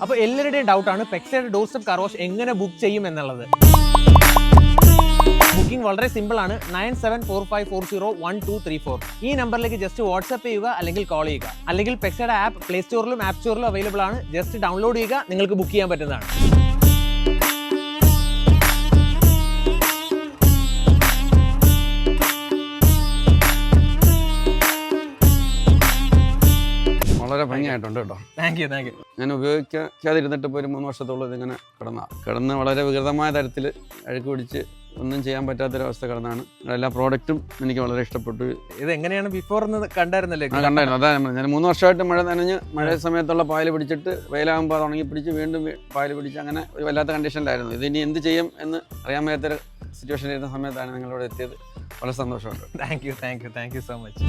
അപ്പോൾ എല്ലാവരുടെയും ഡൗട്ടാണ് പെക്സയുടെ door step car wash എങ്ങനെ ബുക്ക് ചെയ്യും എന്നുള്ളത്. ബുക്കിംഗ് വളരെ സിമ്പിൾ ആണ്. 9745401234 ഈ നമ്പറിലേക്ക് ജസ്റ്റ് വാട്സ്ആപ്പ് ചെയ്യുക അല്ലെങ്കിൽ കോൾ ചെയ്യുക. അല്ലെങ്കിൽ പെക്സയുടെ ആപ്പ് പ്ലേ സ്റ്റോറിലും ആപ്പ് സ്റ്റോറിലും അവൈലബിൾ ആണ്. ജസ്റ്റ് ഡൗൺലോഡ് ചെയ്യുക, നിങ്ങൾക്ക് ബുക്ക് ചെയ്യാൻ പറ്റുന്നതാണ്. വളരെ ഭംഗിയായിട്ടുണ്ട് കേട്ടോ. Thank you. ഞാൻ ഉപയോഗിക്കാതിരുന്നിട്ട് ഇപ്പോൾ ഒരു 3 വർഷത്തോളം ഇതിങ്ങനെ കിടന്ന് വളരെ വികൃതമായ തരത്തിൽ അഴുക്ക് പിടിച്ച് ഒന്നും ചെയ്യാൻ പറ്റാത്തൊരവസ്ഥ കിടന്നാണ്. എല്ലാ പ്രോഡക്റ്റും എനിക്ക് വളരെ ഇഷ്ടപ്പെട്ടു. ഇത് എങ്ങനെയാണ് ബിഫോർ കണ്ടായിരുന്നല്ലേ? കണ്ടായിരുന്നു. അതാണ് ഞാൻ 3 വർഷമായിട്ട് മഴ നനഞ്ഞ് മഴ സമയത്തുള്ള പായൽ പിടിച്ചിട്ട് വെയിലാകുമ്പോൾ അത് ഉണങ്ങി പിടിച്ച് വീണ്ടും പായൽ പിടിച്ച് അങ്ങനെ ഒരു വല്ലാത്ത കണ്ടീഷനിലായിരുന്നു. ഇതിനി എന്ത് ചെയ്യും എന്ന് അറിയാൻ വയ്യാത്തൊരു സിറ്റുവേഷൻ ഇരുന്ന സമയത്താണ് നിങ്ങളിവിടെ എത്തിയത്. വളരെ സന്തോഷമുണ്ട്. Thank you so much.